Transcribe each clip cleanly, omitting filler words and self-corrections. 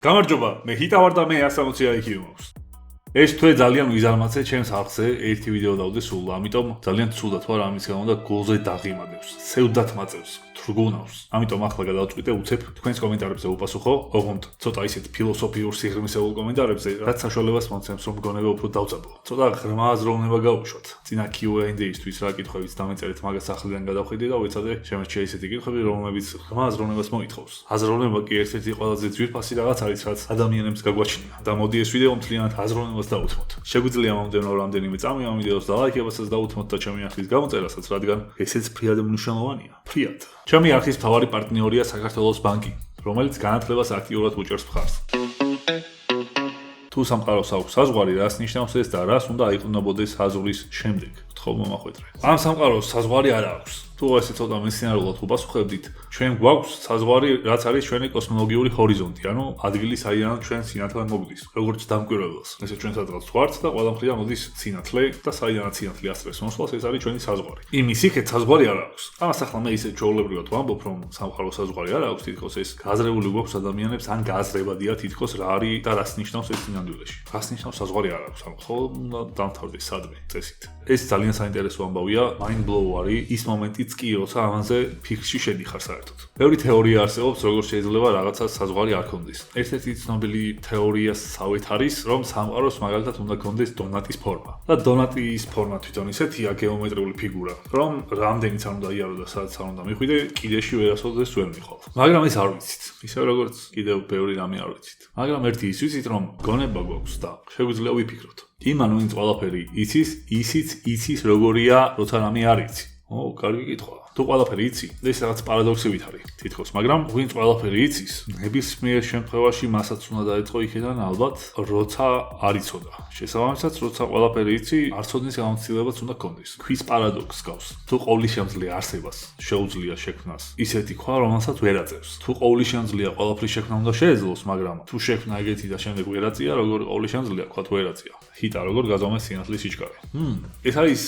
გამარჯობა, მე ჰიტა ვარ და მე 160 IQ მაქვს. ეს თვე ძალიან ვიზარმაცე ჩემს არხზე ერთი ვიდეო დავდე სულ, ამიტომ ძალიან ცუდად ვარ ამის გამო და გულზე დაღიმადებს, სევდათ მაწევს, თრგუნავს. ამიტომ ახლა გადავწყვიტე უცებ თქვენს კომენტარებზე უპასუხო, ოღონდ ცოტა ისეთ ფილოსოფიურ სიღრმისეულ კომენტარებზე, რაც საშუალებას მომცემს რომ გონება უფრო დავწაბო. ცოტა ღრმა აზროვნება გავუშვათ. წინა Q&A-ისთვის რა კითხვებიც დამეწერეთ, მაგას ახლიდან გადავხედე და ვეცადე შემორჩა ისეთი კითხვები, რომლებიც ღრმა აზროვნებას მოითხოვს. აზროვნება კი ერთ-ერთი ყველაზე ძვირფასი რაღაც არის, რაც ადამიანებს გაგვაჩნია. და მოდი ეს ვიდეო მთლიანად აზროვნებას დავუთმოთ. შეგვიძლია მომდევნო რამდენიმე წამი ამ ვიდეოს და ლაიქებასაც დავუთმოთ და ჩემი არხის გამოწერასაც, რადგან ესეც ფრიად მნიშვნელოვანია. ფრიად. ჩემი არხის მთავარი პარტნიორია საქართველოს ბანკი, რომელიც განათლებას აქტიურად უჭერს მხარს. თუ სამყაროს აქვს საზღვარი, რას ნიშნავს ეს და რას უნდა აიყვნებოდეს საზღვრის შემდეგ? გთხოვ მომახვედრე. ამ სამყაროს საზღვარი არ აქვს. თუ ესე ცოტა მეცნიერულად უპასუხებდით, ჩვენ გვაქვს საზღვარი, რაც არის ჩვენი კოსმოლოგიური ჰორიზონტი, ანუ ადგილი საიდანაც ჩვენ სინათლე მოგდის, როგორც დამკვირვებელს. ესე ჩვენ სადღაც ვართ და ყველა მხრიდან მოდის სინათლე და საიდანაც სინათლე ასწრებს მოსვლას, ეს არის ჩვენი საზღვარი. იმის იქეთ საზღვარი არ აქვს. ამას ახლა მე ისე ჩვეულებრივად ვამბობ, რომ სამყაროს საზღვარი არ აქვს, თითქოს ეს გააზრებული გვაქვს ადამიანებს, ან გააზრებადია თითქოს რა არის და რას ნიშნავს ეს სინამდვილეში. რას ნიშნავს საზღვარი არ აქვს, ანუ ხო დამთავრდეს სადმე წესით. ეს ძალიან საინტერესო ამბავია, mind blow-არი ის მომენტიც კი, როცა ამაზე ფიქრში შედიხარ საერთოდ. ბევრი თეორია არსებობს, როგორ შეიძლება რაღაცას საზღვარი არ ქონდეს. ერთ-ერთი ცნობილი თეორია სავეთ არის, რომ სამყაროს მაგალითად უნდა ქონდეს დონატის ფორმა. და დონატის ფორმა თვითონ ისეთია გეომეტრიული ფიგურა, რომ რამდენიც არ უნდა იარო და სადაც არ უნდა მიხვიდე, კიდეში ვერასოდეს ვერ მიხვალ. მაგრამ ეს არ ვიცით. ისე როგორც კიდევ ბევრი რამე არ ვიცით. მაგრამ ერთი ის ვიცით, რომ გონება გვაქვს და შეგვიძლია ვიფიქროთ. იმან ვინც ყველაფერი იცის როგორია, როცა რამე არ იცი. კარგი კითხვა. თუ ყველაფერი იცი, ეს რაღაც პარადოქსივით არის თითქოს, მაგრამ ვინც ყველაფერი იცის, ნებისმიერ შემთხვევაში მასაც უნდა დაეწყო იქიდან ალბათ, როცა არ იცოდა. შესაბამისად, როცა ყველაფერი იცი, არ ცოდნის გამოცდილებაც უნდა ქონდეს. ქვის პარადოქსს გავს. თუ ყოვლისშემძლე არსებას შეუძლია შექმნას ისეთი ქვა, რომელსაც ვერ აწევს. თუ ყოვლისშემძლეა ყველაფრის შექმნა უნდა შეეძლოს, მაგრამ თუ შექმნა ეგეთი და შემდეგ ვერ აწია, როგორ ყოვლისშემძლეა, თქვათ ვერ აწია. ჰიტა როგორ გაზომეს სინათლის სიჩქარე. ეს არის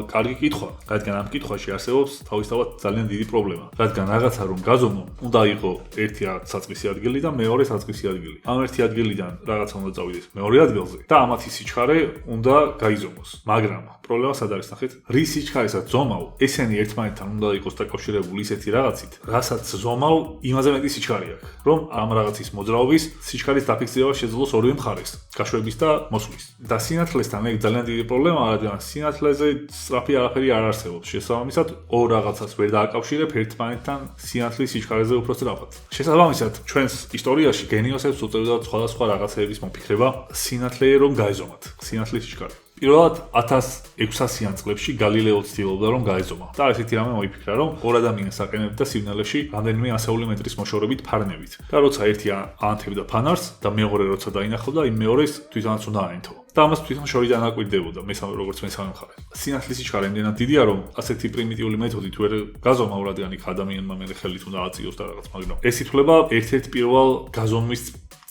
კარგი კითხვა, რადგან ამ კითხვაში არსებობს თავისთავად ძალიან დიდი პრობლემა, რადგან რაღაცა რომ გაზომო, უნდა იყო ერთი საწყისი ადგილი და მეორე საწყისი ადგილი. ამ ერთი ადგილიდან რაღაცა უნდა წავიდეს მეორე ადგილზე და ამათი სიჩქარე უნდა გაიზომოს. მაგრამ პრობლემა სად არის, ნახეთ? რის სიჩქარესაც ზომავ, ესენი ერთმანეთთან უნდა იყოს დაკავშირებული ისეთი რაღაცით, რასაც ზომავ, იმაზე მეტი სიჩქარე აქვს, რომ ამ რაღაცის მოძრაობის სიჩქარის დაფიქსირება შეძლოს ორივე მხარეს, გაშვების და მოსვლის. და სინათლესთან ეგ ძალიან დიდი პრობლემაა, რადგან სინათლეზე სწრაფი არაფერი არ არსებობს. შესაბამისად, ორ რაღაცას ვერ დააკავშირებ ერთმანეთთან სინათლის სიჩქარეზე უფრო სწრაფად. შესაბამისად, ჩვენს ისტორიაში გენიოსებს უწევდათ სხვადასხვა რაღაცეების მოფიქრება სინათლე რომ გაეზომათ, სინათლის სიჩქარე. პირველად 1600-იან წლებში გალილეო ცდილობდა რომ გაეზომა. და ესეთი რამე მოიფიქრა, რომ ორ ადამიანს აყენებდა სიგნალებში რამდენიმე ასეული მეტრის მოშორებით ფარნებით. და როცა ერთი აანთებდა ფანარს და მეორე როცა დაინახავდა, იმ მეორეს თვითონაც უნდა აენთო. და ამას თვითონ შორიდან აკვირდებოდა, როგორც მესამე მხარე. სინათლის სიჩქარე იმდენად დიდია, რომ ასეთი პრიმიტიული მეთოდით ვერ გაზომავ, რადგან იქ ადამიანმა მე ხელით უნდა აწიოს და რაღაც, მაგრამ ეს ითვლება ერთ-ერთ პირველ გაზომვის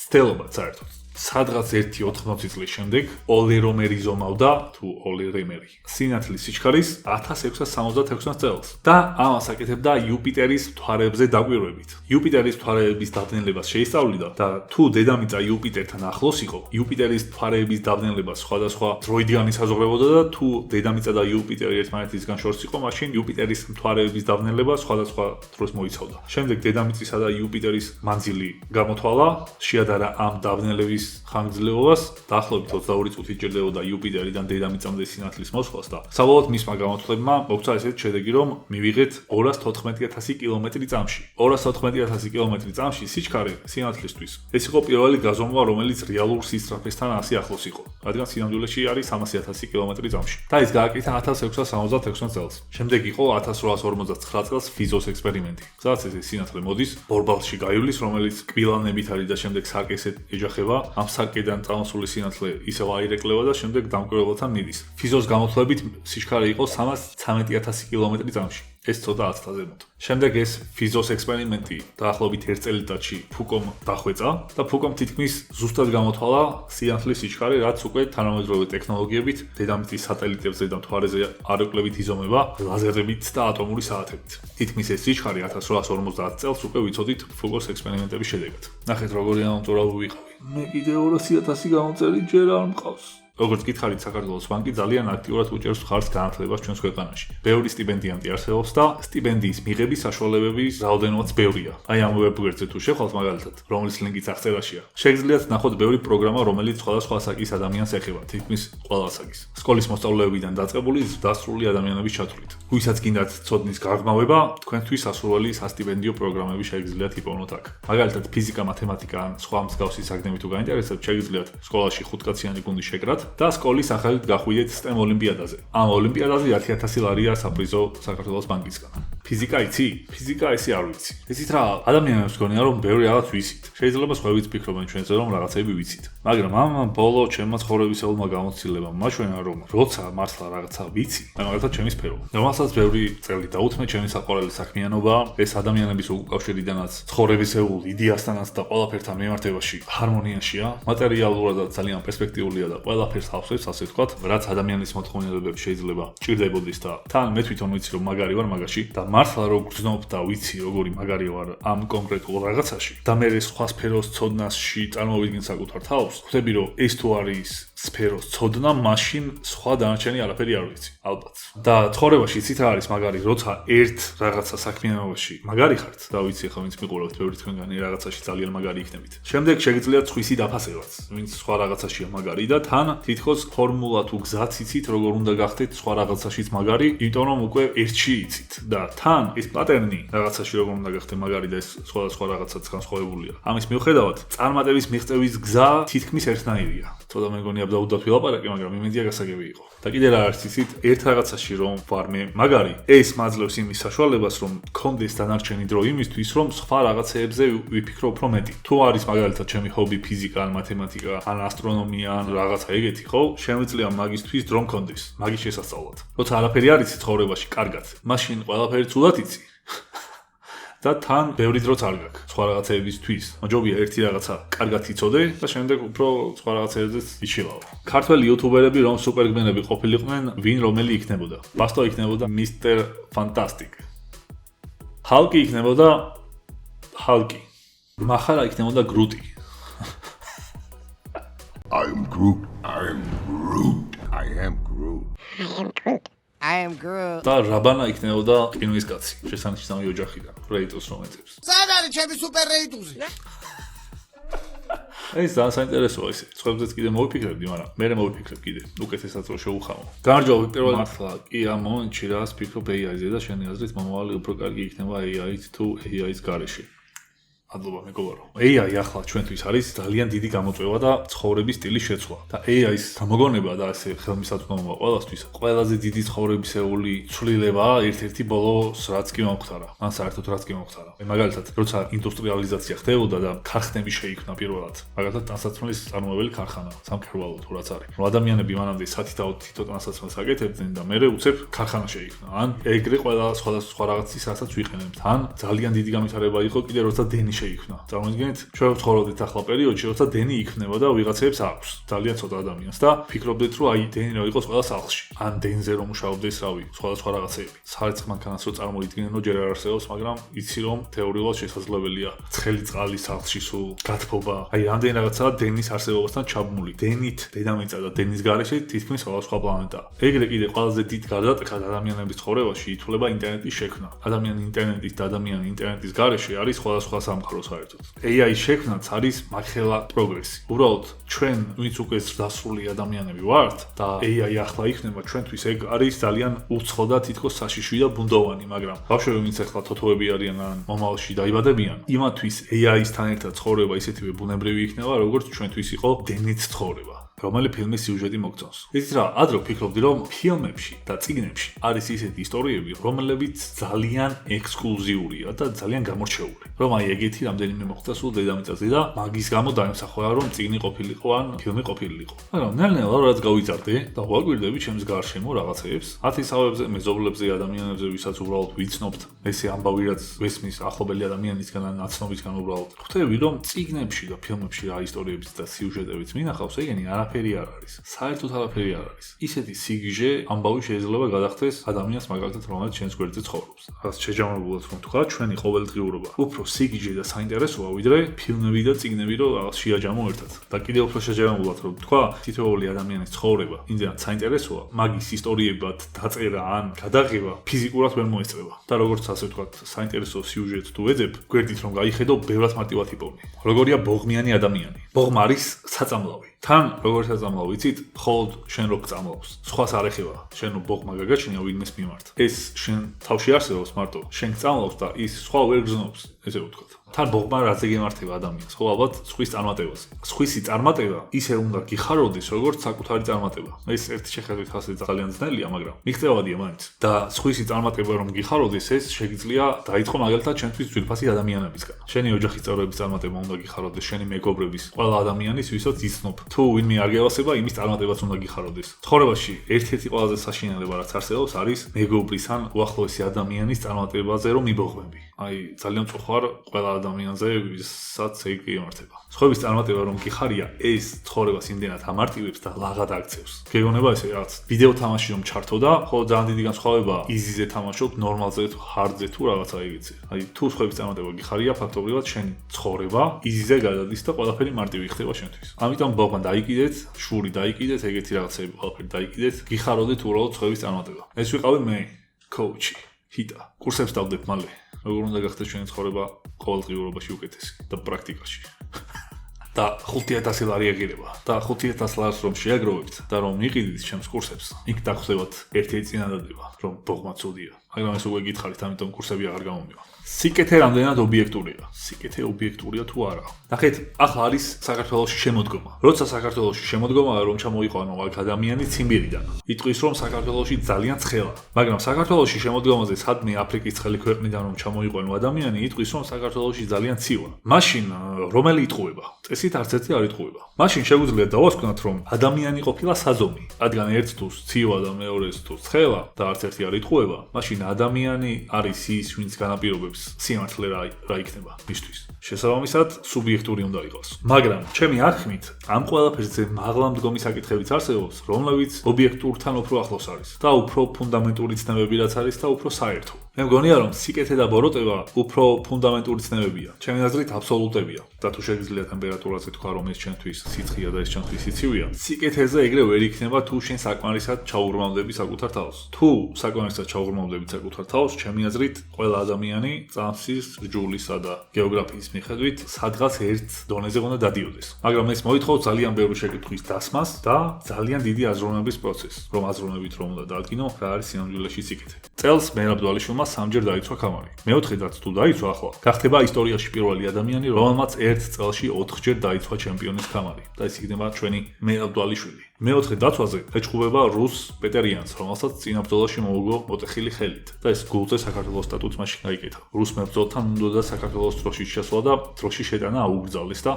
ცდელობად საერთოდ. სადღაც 1-80 წლის შემდეგ ოლი რომერი ზომავდა, თუ ოლი რემერი, სინათლის სიჩქარის 1666 წელს და ამას აკეთებდა იუპიტერის მთვარეებზე დაკვირვებით. იუპიტერის მთვარეების დაბნელებას შეისწავლიდა და თუ დედამიწა იუპიტერთან ახლოს იყო, იუპიტერის მთვარეების დაბნელება სხვადასხვა დროიდან ისაზღვრებოდა და თუ დედამიწა და იუპიტერი ერთმანეთისგან შორს იყო, მაშინ იუპიტერის მთვარეების დაბნელება სხვადასხვა დროს მოიცავდა. შემდეგ დედამიწისა და იუპიტერის მანძილი გამოთვალა, შეადარა ამ დაბნელების ხანგრძლივობას, დაახლოებით 22 წუთი ჭირდებოდა იუპიტერიდან დედამიწამდე სინათლის მოსვლას და საბოლოოდ მისმა გამოთვლებმა მოგცა ესეთი შედეგი, რომ მივიღეთ 214,000 კილომეტრი წამში. 214,000 კილომეტრი წამში სიჩქარე სინათლისთვის. ეს იყო პირველი გაზომვა, რომელიც რეალურ სისწრაფესთან ასე ახლოს იყო, რადგან სინამდვილეში არის 300,000 კილომეტრი წამში. და ის გააკეთა 1666 წელს. შემდეგ იყო 1859 წელს ფიზოს ექსპერიმენტი, სადაც ეს სინათლე მოდის ბორბალში გაივლის, რომელიც კბილანებით არის და შემდეგ სარკესად ეჯახება. ამ სარკედან წამოსული სინათლე ისევ აირეკლება და შემდეგ დამკვირვებელთან მიდის. ფიზოს გამოთვლებით სიჩქარე იყო 313,000 კილომეტრი წამში. ეს ცოტა 10-ზე ზემოთ. შემდეგ ეს ფიზოს ექსპერიმენტი დაახლოებით 1 წელიწადში ფუკომ დახვეწა და ფუკომ თითქმის ზუსტად გამოთვალა სინათლის სიჩქარე, რაც უკვე თანამედროვე ტექნოლოგიებით, დედამიწის სატელიტებზე და მთვარეზე არაკლებით იზომება ლაზერებით და ატომური საათებით. თითქმის ეს სიჩქარე 1850 წელს უკვე ვიცოდით ფუკოს ექსპერიმენტების შედეგად. ნახეთ როგორი ამომწურავი ვიყავი. მე კიდე 200.000 გამოწერით ჯერ არ მყავს. როგორც გითხარით, საქართველოს ბანკი ძალიან აქტიურად უჭერს ხარს განათლებას ჩვენს ქვეყანაში. ბევრი სტიპენდიანტი არსებობს და სტიპენდიის მიღების საშუალებების რაოდენობაც ბევრია. აი ამ ვებგვერდზე თუ შეხვალთ მაგალითად, რომლის ლინკიც აღწერაშია, შეგიძლიათ ნახოთ ბევრი პროგრამა, რომელიც სხვადასხვა ასაკის ადამიანს ეხება, თითქმის ყველა ასაკის. სკოლის მოსწავლეებიდან დაწყებული დასრული ადამიანების ჩათვლით. ვისაც გინდათ ცოდნის გაღრმავება, თქვენთვის სასურველი სასტიპენდიო პროგრამები შეგიძლიათ იპოვნოთ აქ. მაგალითად, ფიზიკა, მათემატიკა ან სხვა მსგავსი საგნები თუ გაინტერესებთ, შეგიძლიათ სკოლაში 5-კაციანი გუნდი შეკრათ და სკოლის სახელით გახვიდეთ STEM ოლიმპიადაზე. ამ ოლიმპიადაზე 10,000 ლარია საპრიზო საქართველოს ბანკისგან. ფიზიკა იცი? ფიზიკა ისე არ ვიცი. იცით რა, ადამიანებს გონია რომ ბევრი რაღაც ვიცით. შეიძლება სხვაებიც ფიქრობენ ჩვენზე რომ რაღაცები ვიცით. მაგრამ ამ ბოლო ჩემმა ცხოვრებისეულმა გამოცდილებამ მაჩვენა რომ როცა მართლა რაღაცა ვიცი, მაგალითად ჩემი სფერო, რომელსაც ბევრი წელი დაუთმე ჩემი საყვარელი საქმიანობა, ეს ადამიანების უკავშირიდანაც, ცხოვრებისეულ იდეასთანაც და ყველაფერთან მიმართებაში ჰარმონიაშია, მატერიალურადაც ძალიან პერსპექტიულია და ყველაფერს ახსოვს, ასე ვთქვათ, რაც ადამიანის მოთხოვნილებებს შეიძლება ჭირდებოდეს და თან მე თვითონ ვიცი რომ მაგარი ვარ მაგაში და მართლა რო გრძნობ და ვიცი როგორი მაგარი ვარ ამ კონკრეტულ რაღაცაში და მე სხვა სფეროს ცოდნაში წარმოვიდგენ საკუთარ თავს, ხვდები რომ ეს თუ არის სფეროს ცოდნა, მაშინ სხვა დანარჩენი არაფერი არ ვიცი, ალბათ. და ცხოვრებაში იცით რა არის მაგარი, როცა ერთ რაღაცა საქმიანობაში მაგარი ხართ და ვიცი ახლა ვინც მიყურავთ ბევრი თქვენგანი რაღაცაში ძალიან მაგარი იქნებით. შემდეგ შეგიძლიათ სხვისი დაფასებაც, ვინც სხვა რაღაცაშია მაგარი და თან თითქოს ფორმულა თუ გზაც იცით, როგორ უნდა გახდეთ სხვა რაღაცაშიც მაგარი, იმიტომ რომ უკვე ერთში იცით და თან ეს პატერნი რაღაცაში როგორ უნდა გახდეთ მაგარი და ეს სხვა რაღაცაც განსხვავებულია. ამის მიუხედავად, წარმატების მიღწევის გზა თითქმის ერთნაირია. ცოტა მე მგონი აბდაუდად ვილაპარაკე, მაგრამ იმედია გასაგები იყო. და კიდე რა არის იცით, ერთ რაღაცაში რომ ვარ მე მაგარი, ეს მაძლევს იმის საშუალებას, რომ გქონდეს დანარჩენი დრო იმისთვის, რომ სხვა რაღაცეებზე ვიფიქრო უფრო მეტი. თუ არის მაგალითად ჩემი ჰობი ფიზიკა ან მათემატიკა ან ასტრონომია ან რაღაცა ეგეთი, ხო? შემიძლია მაგისთვის დრო მქონდეს, მაგის შესასწავლად. როცა არაფერი არ იცი ცხოვრებაში კარგად, მაშინ ყველაფერი ცუდად იცი. და თან ბევრი დროც არ გაქვს სხვა რაღაცეებისთვის. მოჯობია ერთი რაღაცა კარგად იცოდე და შემდეგ უფრო სხვა რაღაცეებზეც იშილავ. ქართველი იუთუბერები რომ სუპერგმენები ყოფილიყვნენ, ვინ რომელი იქნებოდა? ბასტო იქნებოდა Mr. Fantastic. ჰალკი იქნებოდა ჰალკი. მახარა იქნებოდა გრუტი. I'm Groot. I'm Groot. I am Groot. I am Groot. და რაბანა იქნებოდა ყინვის კაცი. შესანიშნავი ოჯახიდან. რეიტუს რომ ეწევს. სად არის ჩემი სუპერ რეიტუსი? ეს ძალიან საინტერესოა ისე. სხვებზეც კიდე მოვიფიქრებდი, მაგრამ მე მოვიფიქრებ კიდე. უკეთესაც რომ შევუხამო. გამარჯობა, პირველ მართლა კი ამ მომენტში რას ფიქრობ AI-ზე და შენი აზრით მომავალი უფრო კარგი იქნება AI-ით თუ AI-ის გარეშე. ადლობა მეგობარო. AI ახლა ჩვენთვის არის ძალიან დიდი გამოწვევა და ცხოვრების სტილის შეცვლა. და AI-ის გამოგონება და ასე ხელმისაწვდომობა ყველასთვის ყველაზე დიდი ცხოვრებისეული ცვლილებაა ერთ-ერთი ბოლოს რაც კი მომხდარა. ან საერთოდ რაც კი მომხდარა. მაგალითად, როცა ინდუსტრიალიზაცია ხდებოდა და ქარხნები შეიქმნა პირველად. მაგალითად, ტანსაცმლის წარმოებელი ქარხანა, სამქერვალო თუ რაც არის. რომ ადამიანები მანამდე სათითაოდ თითო ტანსაცმელს აკეთებდნენ და მერე უცებ ქარხანა შეიქმნა. ან ეგრე ყველა სხვა რაღაცის რასაც ვიყენებთ. ან ძალიან დიდი განვითარება იყო კიდე როცა დენი შეიქმნა. წარმოიდგინეთ, ჩვენ ვცხოვრობდით ახლა პერიოდში, როცა დენი იქნება და ვიღაცებს აქვს ძალიან ცოტა ადამიანს და ფიქრობდეთ, რომ აი დენი რო იყოს ყველა სახლში. ან დენზე რომ მუშაობდეს, რავი, სხვადასხვა რაღაცეები. საერთოდ მანქანას რო წარმოიდგინენ, რომ ჯერ არ არსებობს, მაგრამ იცი რომ თეორიულად შესაძლებელია. ცხელი წყალი სახლში სულ გათბობა. აი რამდენი რაღაცაა დენის არსებობასთან ჩაბმული. დენით დედამიწა და დენის გარეშე თითქმის სხვადასხვა პლანეტა. ეგრე კიდე ყველაზე დიდ გადატეხად ადამიანების ცხოვრებაში ითვლება ინტერნეტის შექმნა. ადამიანი ინტერნეტის და ადამიანი ინტერნეტის გარეშე არის სხვადასხვა სამყარო საერთოდ. AI-ის შექმნაც არის მახელა პროგრესი. უბრალოდ ჩვენ ვინც უკვე დასრული ადამიანები ვართ და AI ახლა იქნება ჩვენთვის ეგ არის ძალიან უცხო და თითქოს საშიშვი და ბუნდოვანი, მაგრამ ბავშვები ვინც ახლა თოთოები არიან ან მომავალში დაიბადებიან, იმათთვის AI-ისთან ერთად ცხოვრება ისეთივე ბუნებრივი იქნება, როგორც ჩვენთვის იყო დენით ცხოვრება. რომელი ფილმის სიუჟეტი მოგწონს. იცით რა, ადრე ვფიქრობდი, რომ ფილმებში და წიგნებში არის ისეთი ისტორიები, რომლებიც ძალიან ექსკლუზიურია და ძალიან გამორჩეული. რომ აი ეგეთი რამდენიმე მოხდა სულ დედამიწაზე და მაგის გამო დაიმსახურა, რომ წიგნი ყოფილიყო ან ფილმი ყოფილიყო. მაგრამ ნელ-ნელა რაც გავიწარდე და ვაკვირდები ჩემს გარშემო რაღაცეებს, ათისავებზე, მეზობლებზე, ადამიანებზე, ვისაც უბრალოდ ვიცნობთ, ესე ამბავი რაც ვესმის ახლობელი ადამიანისგან ან ნაცნობისგან უბრალოდ. ხვდები, რომ წიგნებში და ფილმებში რა ისტორიებიც და სიუჟეტებიც მინახავს, ეგენი არაფერი არ არის. საერთოდ არაფერი არ არის. ისეთი სიგიჟე ამბავი შეიძლება გადახდეს ადამიანს მაგალითად, რომელიც ჩვენს გვერდზე ცხოვრობს. რაც შეჯამებულად რომ თქვა, ჩვენი ყოველდღიურობა უფრო სიგიჟე და საინტერესოა, ვიდრე ფილმები და წიგნები, რომ რაღაც შეაჯამო ერთად. და კიდევ უფრო შეჯამებულად რომ თქვა, თითოეული ადამიანის ცხოვრება იმდენად საინტერესოა, მაგის ისტორიებად დაწერა ან გადაღება ფიზიკურად ვერ მოესწრება. და როგორც ასე ვთქვათ, საინტერესო სიუჟეტს თუ ეძებ, გვერდით რომ გაიხედო, ბევრად მარტივად იპოვნი. როგორია ბოღმიანი ადამიანი. ბოღმა არის საწამლავი. თან როგორ საწამლავი იცით, მხოლოდ შენ რო გწამლავს. სხვას არ ეხება, შენ რო ბოღმა გაგაჩნია ვინმეს მიმართ. ეს შენ თავში არსებობს მარტო, შენ გწამლავს და ის სხვა ვერ გზნობს, ესე ვთქვათ. თან ბოღმა რაც ეგემართება ადამიანს, ხო ალბათ სხვის წარმატებაზე. სხვისი წარმატება ისე უნდა გიხაროდეს, როგორც საკუთარი წარმატება. ეს ერთი შეხედვით ასე ძალიან ძნელია, მაგრამ მიღწევადია მაინც. და სხვისი წარმატება რომ გიხაროდეს, ეს შეგიძლია დაიწყო მაგალითად ჩვენთვის ძვირფასი ადამიანებისგან. შენი ოჯახის წევრების წარმატება უნდა გიხაროდეს, შენი მეგობრების, ყველა ადამიანის, ვისაც იცნობ. თუ ვინმე არ გევასება, იმის წარმატებაც უნდა გიხაროდეს. ცხოვრებაში ერთ-ერთი ყველაზე საშინელება რაც არსებობს, არის მეგობრის ან უახლოესი ადამიანის წარმატებაზე რომ იბოღმები. აი, ძალიან წუხარ ყველა ადამიანზე, ვისაც ეგ იმართება. სხვების წარმატება რომ გიხარია, ეს ცხოვრებას იმდენად ამარტივებს და ლაღად აქცევს. გეგონება ესე რაღაც ვიდეო თამაში რომ ჩართო და ხო ძალიან დიდი განსხვავებაა იზიზე თამაშობ, ნორმალზე თუ ჰარდზე თუ რაღაცა იგიცი. აი, თუ სხვების წარმატება გიხარია, ფაქტობრივად შენი ცხოვრება იზიზე გადადის და ყველაფერი მარტივი ხდება შენთვის. ამიტომ ბოღმა დაიკიდეთ, შური დაიკიდეთ, ეგეთი რაღაცები ყველაფერი დაიკიდეთ, გიხაროდეთ უბრალოდ სხვების წარმატება. ეს ვიყავი მე, კოუჩი, ჰიტა. კურსებს დავდებ მალე. როგორ უნდა გახდეს ჩვენი ცხოვრება ყოველდღიურობაში უკეთესი და პრაქტიკაში. და 5000 ლარი ეგირება. და 5000 ლარს რომ შეაგროვებთ და რომ მიყიდით ჩემს კურსებს, იქ დაგხვდებათ ერთ-ერთი წინადადება, რომ ბოღმა ცუდია. მაგრამ ეს უკვე გითხარით, ამიტომ კურსები აღარ გამომივა. სიკეთე რამდენად ობიექტურია? სიკეთე ობიექტურია თუ არა? ნახეთ, ახლა არის საქართველოში შემოდგომა. როცა საქართველოში შემოდგომა რომ ჩამოიყვანო აქ ადამიანი ციმბირიდან. იტყვის რომ საქართველოში ძალიან ცხელა. მაგრამ საქართველოში შემოდგომაზე სადმე აფრიკის ცხელი ქვეყნიდან რომ ჩამოიყვანო ადამიანი, იტყვის რომ საქართველოში ძალიან ცივა. მაშინ რომელი იტყუება? წესით არც ერთი არ იტყუება. მაშინ შეგვიძლია დავასკვნათ რომ ადამიანი ყოფილა საზომი. რადგან ერთ თუ ცივა და მეორეს თუ ცხელა და არც ერთი არ იტყუება, მაშინ ადამიანი არის ის, ვინც განაპირობებს სიმართლე რა იქნება მისთვის. შესაბამისად, სუბიექტური უნდა იყოს. მაგრამ ჩემი აღქმით, ამ ყველაფერზე მაღლა მდგომი საკითხებიც არსებობს, რომლებიც ობიექტურთან უფრო ახლოს არის და უფრო ფუნდამენტური ცნებები რაც არის და უფრო საერთო. მე მგონია რომ სიკეთე და ბოროტება უფრო ფუნდამენტური ცნებებია. ჩემი აზრით აბსოლუტებია. და თუ შეგიძლია ტემპერატურაზე თქვა რომ ეს ჩვენთვის სიცხეა და ეს ჩვენთვის სიცივეა, სიკეთეზე ეგრე ვერ იქნება თუ შენ საკმარისად ჩაუღრმავდები საკუთარ თავს. თუ საკმარისად ჩაუღრმავდები საკუთარ თავს, ჩემი აზრით, ყველა ადამიანი წამსის, რჯულისა და გეოგრაფიის მიხედვით სადღაც ერთ დონეზე უნდა დადიოდეს. მაგრამ ეს მოითხოვს ძალიან ბევრი შეკითხვის დასმას და ძალიან დიდი აზროვნების პროცესს, რომ აზროვნებით რომ უნდა დაადგინო, რა არის სინამდვილეში სიკეთე. წელს მერაბ დვალიშვილმა 3-ჯერ დაიცვა კამარი. მეოთხედაც თუ დაიცვა ახლა, გახდება ისტორიაში პირველი ადამიანი, რომელმაც ერთ წელში 4-ჯერ დაიცვა ჩემპიონის კამარი. და ეს იქნება ჩვენი მერაბ დვალიშვილი. მეოთხე დაცვაზე ეჭხუბება რუს პეტერიანს, რომელსაც წინა ბრძოლაში მოუგო მოტეხილი ხელით და ეს გულზე საქართველოს სტატუტს მაშინ გაიკეთა. რუს მებრძოლთან უნდა საქართველოს დროშის შესვლა და დროშის შეტანა აუგრძალეს და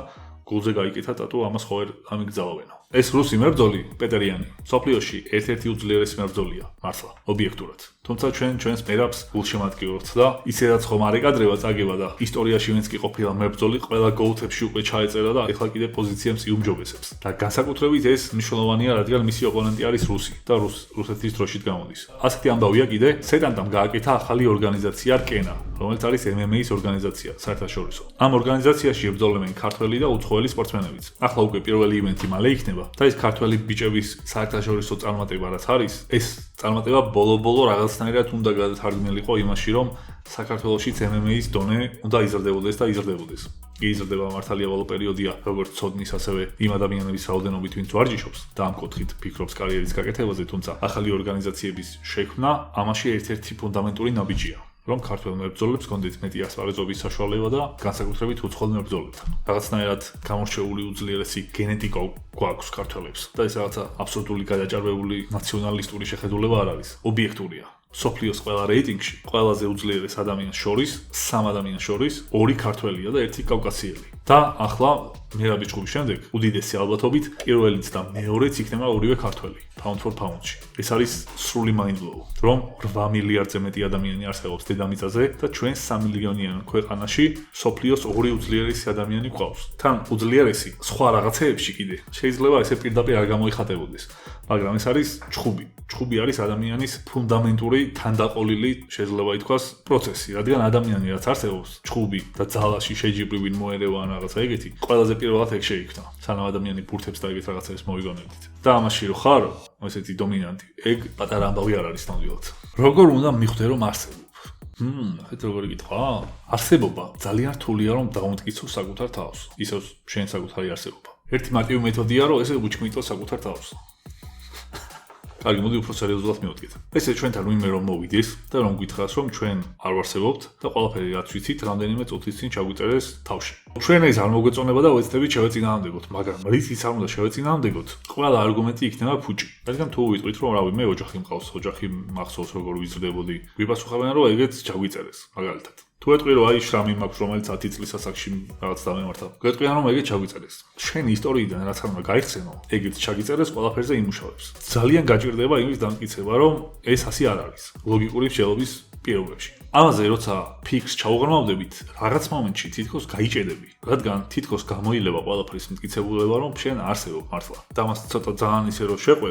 გულზე გაიკეთა სტატუ, ამას ხო ვერ ამიგზავებენო. ეს რუსი მებრძოლი პეტერიანი მსოფლიოში ერთ-ერთი უძლიერესი მებრძოლია, მართლა, ობიექტურად. თუმცა ჩვენს მერაბს გულშემატკივრობთ და ისედაც ხომ არ ეკადრება წაგება და ისტორიაში ვინც კი ყოფილა მებრძოლი, ყველა გოუთებში უკვე ჩაეწერა და ეხლა კიდე პოზიციებს იუმჯობესებს. და განსაკუთრებით ეს მნიშვნელოვანია, რადგან მისი ოპონენტი არის რუსი და რუსეთის დროშით გამოდის. ასეთი ამბავია კიდე, სეტანტამ გააკეთა ახალი ორგანიზაცია რკენა, რომელიც არის MMA-ის ორგანიზაცია საერთაშორისო. ამ ორგანიზაციაში ებრძოლებენ ქართველი და უცხოელი სპორტსმენებიც. ახლა უკვე პირველი ივენთი მალე იქნება და ეს ქართველი ბიჭების საერთაშორისო წარმატება რაც არის, ეს წარმატება ბოლო-ბოლო რაღაცნაირად უნდა გადათარგმნილიყო იმაში, რომ საქართველოშიც MMA-ის დონე უნდა იზრდებოდეს და იზრდებოდეს. იზრდება მართალია ბოლო პერიოდია, როგორც ცოდნის, ასევე იმ ადამიანების რაოდენობით, ვინც ვარჯიშობს და ამ კუთხით ფიქრობს კარიერის გაკეთებაზე, თუმცა ახალი ორგანიზაციების შექმნა ამაში ერთ-ერთი ფუნდამენტური ნაბიჯია. რომ ქართველ მებრძოლებს გქონდეთ მეტი ასპარეზობის საშუალება და განსაკუთრებით უცხოელ მებრძოლებთან. რაღაცნაირად გამორჩეული უძლიერესი გენეტიკა გვაქვს ქართველებს და ეს რაღაცა აბსოლუტური გადაჭარბებული ნაციონალისტური შეხედულება არ არის, ობიექტურია. სოფლიოს ყველა რეიტინგში ყველაზე უძლიერეს ადამიანს შორის, 3 ადამიანს შორის 2 ქართველია და 1 კავკასიელი. და ახლა მერაბი ჭუბის შემდეგ უდიდესი ალბათობით პირველიც და მეორეც იქნება ორივე ქართველი, pound for pound-ში. ეს არის სრული mind blow, რომ 8 მილიარდზე მეტი ადამიანი არსებობს დედამიწაზე და ჩვენ 3 მილიონიან ქვეყანაში სოფლიოს 2 უძლიერესი ადამიანი გვყავს. თან უძლიერესი სხვა რაღაცეებში კიდე შეიძლება ესე პირდაპირ არ გამოიხატებოდეს, მაგრამ ეს არის ჭუბი. ჭუბი არის ადამიანის ფუნდამენტური თანდაყოლილი, შეიძლება ითქვას, პროცესი, რადგან ადამიანი რაც არსებობს, ჭუბი და ძალაში შეჯიბრივი მოერევა ან რაღაცა ეგეთი, ყველაზე პირველად ეგ შეიქმნა, სანამ ადამიანი ბურთებს და ეგეთ რაღაცებს მოიგონებდით. და ამაში რო ხარ, ესეთი დომინანტი, ეგ პატარა ამბავი არ არის ნამდვილად. როგორ უნდა მიხვდე რომ არსებობ? ხეთ როგორი კითხვა? არსებობა ძალიან რთულია რომ დაუმტკიცო საკუთარ თავს, ისევ შენ საკუთარი არსებობა. ერთი მარტივი მეთოდია რომ ესე უჩქმიტო საკუთარ თავს. კარგი, მოდი უფრო სერიოზულად მივადგეთ. ესე ჩვენთან ვინმე რომ მოვიდეს და რომ გითხრას რომ ჩვენ არ ვარსებობთ და ყველაფერი რაც ვიცით რამდენიმე წუთის წინ ჩაგვიწერეს თავში. ჩვენ ეს არ მოგვეწონება და ვეცდებით შევეწინააღმდეგოთ, მაგრამ რითიც არ უნდა შევეწინააღმდეგოთ, ყველა არგუმენტი იქნება ფუჭი. რადგან თუ ვიტყვით რომ რავი მე ოჯახი მყავს, ოჯახი მახსოვს როგორ ვიზრდებოდი, ვიპასუხებენ რომ ეგეც ჩაგვიწერეს, მაგალითად. თუ ეტყვი რომ აი შრამი მაქვს რომელიც 10 წლის ასაკში რაღაც დამემართა. გეტყვიან რომ ეგეც ჩაგვიწერეს. შენ ისტორიიდან რაც არ უნდა გაიხსენო, ეგეც ჩაგიწერეს ყველაფერზე იმუშავებს. ძალიან გაჭირდება იმის დამტკიცება რომ ეს ასე არ არის. ლოგიკური მსჯელობის პირობებში. ამაზე როცა ფიქს ჩაუღრმავდებით, რაღაც მომენტში თითქოს გაიჭედები, რადგან თითქოს გამოილება ყველაფრის მტკიცებულება რომ შენ არსებობ მართლა. და მას ცოტა ძალიან ისე რომ შეყვე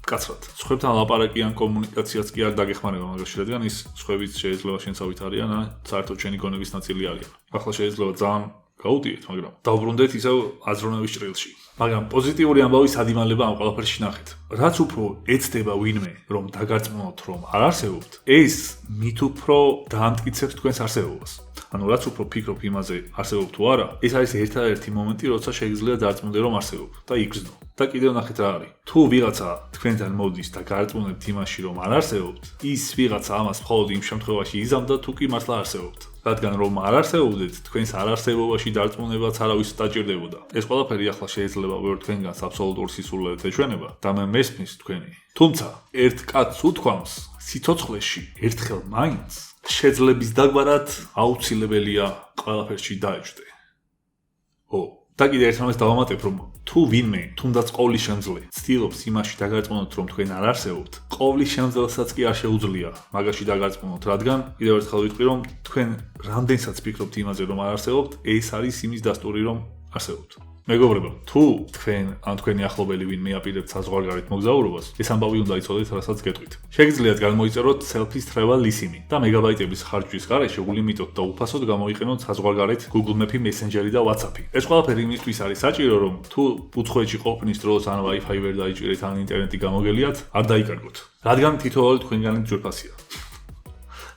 კაცრად. სხვებთან ლაპარაკი ან კომუნიკაციაც კი არ დაგეხმარება მაგაში, რადგან ის სხვებიც შეიძლება შენსავით არიან, ან საერთოდ შენი გონების ნაწილი არიან. ახლა შეიძლება ძალიან გაუტიეთ, მაგრამ დავბრუნდეთ ისევ აზროვნების ჭრილში. მაგრამ პოზიტიური ამბავის ადიმალება ამ ყველაფერში ნახეთ. რაც უფრო ეცდება ვინმე, რომ დაგარწმუნოთ, რომ არ არსებობთ, ეს მით უფრო დაამტკიცებს თქვენს არსებობას. ანუ რაც უფრო ფიქრობ იმაზე, არსებობ თუ არა, ეს არის ერთადერთი მომენტი, როცა შეიძლება დარწმუნდე, რომ არსებობ და იგრძნო. და კიდევ ნახეთ რა არის. თუ ვიღაცა თქვენთან მოდის და გარწმუნებთ იმაში, რომ არ არსებობთ, ის ვიღაცა ამას მხოლოდ იმ შემთხვევაში იზამდა, თუ კი მართლა არსებობთ. რადგან რომ არ არსებობდეთ, თქვენს არარსებობაში დარწმუნებაც არავის დაჭირდებოდა. ეს ყველაფერი ახლა შეიძლება ვერ თქვენგანს აბსოლუტურ სისულელად ეჩვენება და მე მესმის თქვენი. თუმცა ერთ კაცს უთქვამს, სიცოცხლეში ერთხელ მაინც შეძლების დაგვარად აუცილებელია ყველაფერში დაეჭდე. და კიდე ერთ რამეს დავამატებ, რომ თუ ვინმე, თუნდაც ყოვლის შემძლე, ცდილობს იმაში დაგარწმუნოთ, რომ თქვენ არ არსებობთ, ყოვლის შემძლესაც კი არ შეუძლია მაგაში დაგარწმუნოთ, რადგან კიდევ ერთხელ ვიტყვი, რომ თქვენ რამდენსაც ფიქრობთ იმაზე, რომ არ არსებობთ, ეს არის იმის დასტური, რომ არსებობთ. მეგობრებო, თუ თქვენ ან თქვენი ახლობელი ვინმე აპირებთ საზღვარგარეთ მოგზაურობას, ეს ამბავი უნდა იცოდეთ, რასაც გეტყვით. შეგიძლიათ გამოიწეროთ selfies travel list-ი და მეგაბაიტების ხარჯვის გარეშე გულიმიტოთ და უფასოდ გამოიყენოთ საზღვარგარეთ Google Map-ი, Messenger-ი და WhatsApp-ი. ეს ყველაფერი იმისთვის არის საჭირო, რომ თუ უცხოეთში ყოფნის დროს ან Wi-Fi ვერ დაიჭირეთ, ან ინტერნეტი გამოგელიათ, არ დაიკარგოთ. რადგან თითოეული თქვენგანი ძვირფასია.